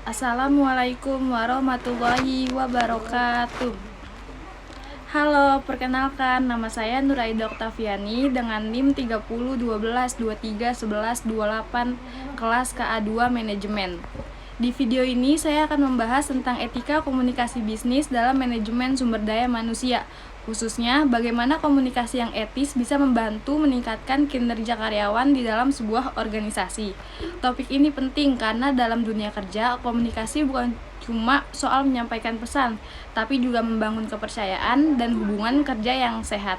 Assalamualaikum warahmatullahi wabarakatuh. Halo, perkenalkan nama saya Nuraida Oktaviani dengan NIM 3012231128 kelas KA2 Manajemen. Di video ini saya akan membahas tentang etika komunikasi bisnis dalam manajemen sumber daya manusia, khususnya bagaimana komunikasi yang etis bisa membantu meningkatkan kinerja karyawan di dalam sebuah organisasi. Topik ini penting karena dalam dunia kerja, komunikasi bukan cuma soal menyampaikan pesan, tapi juga membangun kepercayaan dan hubungan kerja yang sehat.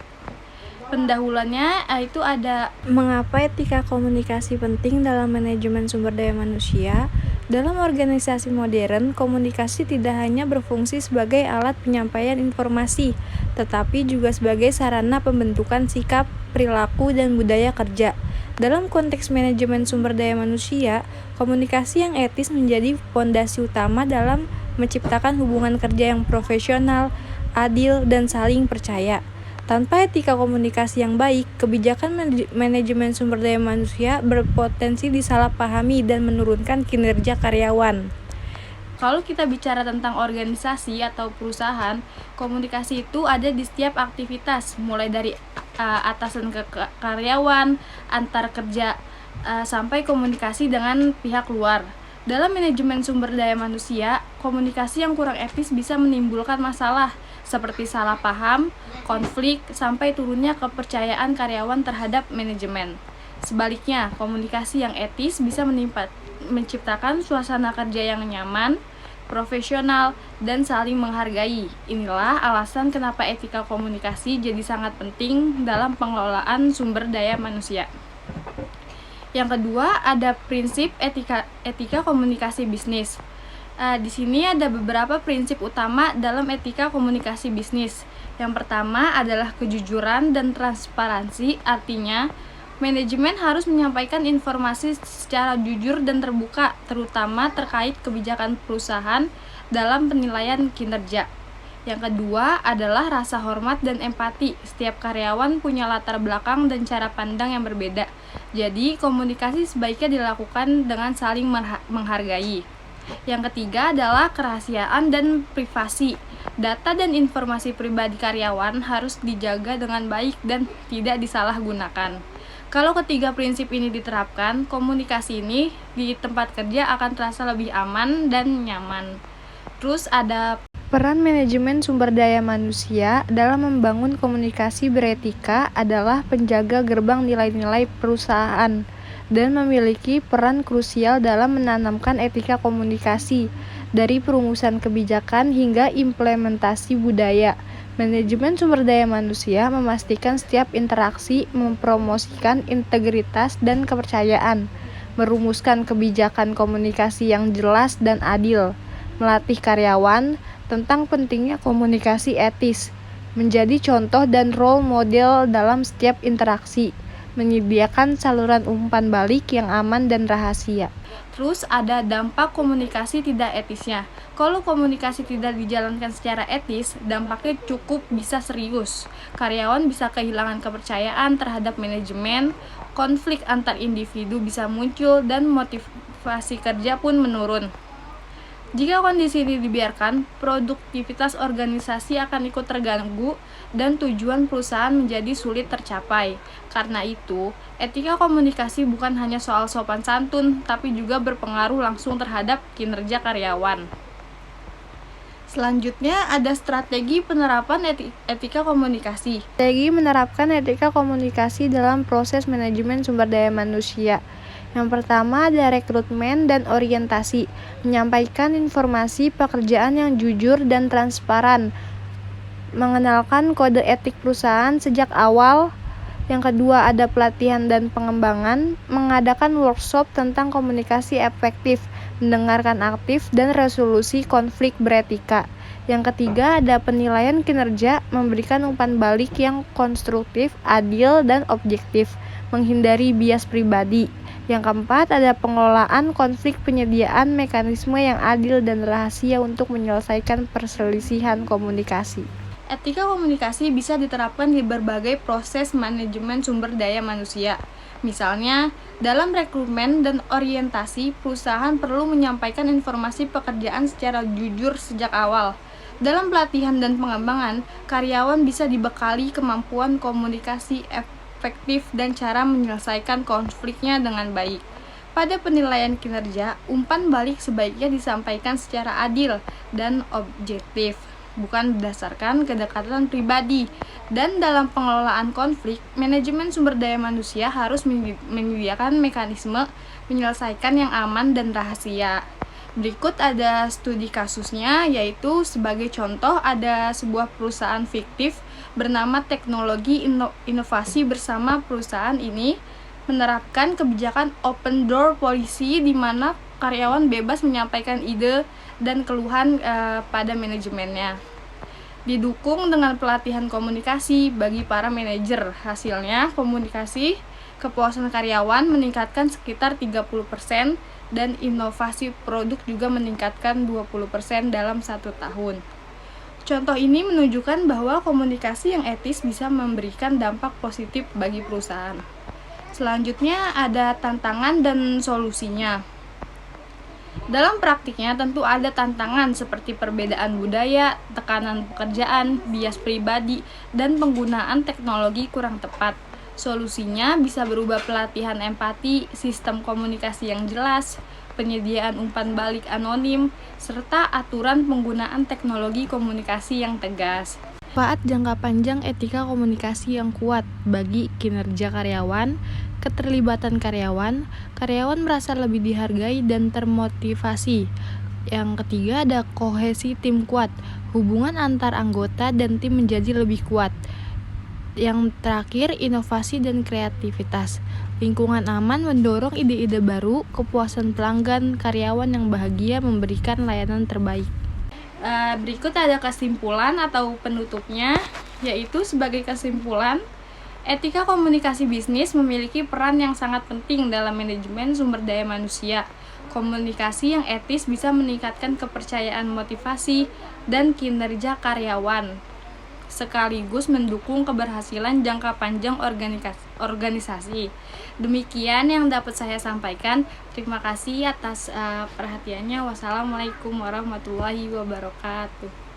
Pendahuluannya itu ada mengapa etika komunikasi penting dalam manajemen sumber daya manusia. Dalam organisasi modern, komunikasi tidak hanya berfungsi sebagai alat penyampaian informasi, tetapi juga sebagai sarana pembentukan sikap, perilaku, dan budaya kerja. Dalam konteks manajemen sumber daya manusia, komunikasi yang etis menjadi fondasi utama dalam menciptakan hubungan kerja yang profesional, adil, dan saling percaya. Tanpa etika komunikasi yang baik, kebijakan manajemen sumber daya manusia berpotensi disalahpahami dan menurunkan kinerja karyawan. Kalau kita bicara tentang organisasi atau perusahaan, komunikasi itu ada di setiap aktivitas, mulai dari atasan ke karyawan, antar kerja, sampai komunikasi dengan pihak luar. Dalam manajemen sumber daya manusia, komunikasi yang kurang etis bisa menimbulkan masalah seperti salah paham, konflik, sampai turunnya kepercayaan karyawan terhadap manajemen. Sebaliknya, komunikasi yang etis bisa menciptakan suasana kerja yang nyaman, profesional, dan saling menghargai. Inilah alasan kenapa etika komunikasi jadi sangat penting dalam pengelolaan sumber daya manusia. Yang kedua, ada prinsip etika komunikasi bisnis. Di sini ada beberapa prinsip utama dalam etika komunikasi bisnis. Yang pertama adalah kejujuran dan transparansi, artinya manajemen harus menyampaikan informasi secara jujur dan terbuka, terutama terkait kebijakan perusahaan dalam penilaian kinerja. Yang kedua adalah rasa hormat dan empati. Setiap karyawan punya latar belakang dan cara pandang yang berbeda. Jadi, komunikasi sebaiknya dilakukan dengan saling menghargai. Yang ketiga adalah kerahasiaan dan privasi. Data dan informasi pribadi karyawan harus dijaga dengan baik dan tidak disalahgunakan. Kalau ketiga prinsip ini diterapkan, komunikasi ini di tempat kerja akan terasa lebih aman dan nyaman. Terus ada peran manajemen sumber daya manusia dalam membangun komunikasi beretika adalah penjaga gerbang nilai-nilai perusahaan dan memiliki peran krusial dalam menanamkan etika komunikasi dari perumusan kebijakan hingga implementasi budaya. Manajemen sumber daya manusia memastikan setiap interaksi mempromosikan integritas dan kepercayaan, merumuskan kebijakan komunikasi yang jelas dan adil, melatih karyawan tentang pentingnya komunikasi etis, menjadi contoh dan role model dalam setiap interaksi, menyediakan saluran umpan balik yang aman dan rahasia. Terus ada dampak komunikasi tidak etisnya. Kalau komunikasi tidak dijalankan secara etis, dampaknya cukup bisa serius. Karyawan bisa kehilangan kepercayaan terhadap manajemen, konflik antar individu bisa muncul, dan motivasi kerja pun menurun. Jika kondisi ini dibiarkan, produktivitas organisasi akan ikut terganggu dan tujuan perusahaan menjadi sulit tercapai. Karena itu, etika komunikasi bukan hanya soal sopan santun, tapi juga berpengaruh langsung terhadap kinerja karyawan. Selanjutnya ada strategi penerapan etika komunikasi. Strategi menerapkan etika komunikasi dalam proses manajemen sumber daya manusia. Yang pertama ada rekrutmen dan orientasi, menyampaikan informasi pekerjaan yang jujur dan transparan, mengenalkan kode etik perusahaan sejak awal. Yang kedua ada pelatihan dan pengembangan, mengadakan workshop tentang komunikasi efektif, mendengarkan aktif, dan resolusi konflik beretika. Yang ketiga ada penilaian kinerja, memberikan umpan balik yang konstruktif, adil, dan objektif, menghindari bias pribadi. Yang keempat ada pengelolaan konflik, penyediaan mekanisme yang adil dan rahasia untuk menyelesaikan perselisihan komunikasi. Etika komunikasi bisa diterapkan di berbagai proses manajemen sumber daya manusia. Misalnya, dalam rekrutmen dan orientasi, perusahaan perlu menyampaikan informasi pekerjaan secara jujur sejak awal. Dalam pelatihan dan pengembangan, karyawan bisa dibekali kemampuan komunikasi efektif dan cara menyelesaikan konfliknya dengan baik. Pada penilaian kinerja, umpan balik sebaiknya disampaikan secara adil dan objektif, bukan berdasarkan kedekatan pribadi. Dan dalam pengelolaan konflik, manajemen sumber daya manusia harus menyediakan mekanisme menyelesaikan yang aman dan rahasia. Berikut ada studi kasusnya, yaitu sebagai contoh ada sebuah perusahaan fiktif bernama Teknologi Inovasi bersama perusahaan ini menerapkan kebijakan open door policy di mana karyawan bebas menyampaikan ide dan keluhan pada manajemennya. Didukung dengan pelatihan komunikasi bagi para manajer. Hasilnya, komunikasi kepuasan karyawan meningkatkan sekitar 30% dan inovasi produk juga meningkatkan 20% dalam 1 tahun. Contoh ini menunjukkan bahwa komunikasi yang etis bisa memberikan dampak positif bagi perusahaan. Selanjutnya ada tantangan dan solusinya. Dalam praktiknya tentu ada tantangan seperti perbedaan budaya, tekanan pekerjaan, bias pribadi, dan penggunaan teknologi kurang tepat. Solusinya bisa berupa pelatihan empati, sistem komunikasi yang jelas, penyediaan umpan balik anonim, serta aturan penggunaan teknologi komunikasi yang tegas. Manfaat jangka panjang etika komunikasi yang kuat bagi kinerja karyawan, keterlibatan karyawan merasa lebih dihargai dan termotivasi. Yang ketiga ada kohesi tim kuat, hubungan antar anggota dan tim menjadi lebih kuat. Yang terakhir, inovasi dan kreativitas. Lingkungan aman mendorong ide-ide baru, kepuasan pelanggan, karyawan yang bahagia memberikan layanan terbaik. Berikut ada kesimpulan atau penutupnya, yaitu sebagai kesimpulan, etika komunikasi bisnis memiliki peran yang sangat penting dalam manajemen sumber daya manusia. Komunikasi yang etis bisa meningkatkan kepercayaan, motivasi, dan kinerja karyawan, sekaligus mendukung keberhasilan jangka panjang organisasi. Demikian yang dapat saya sampaikan. Terima kasih atas perhatiannya. Wassalamualaikum warahmatullahi wabarakatuh.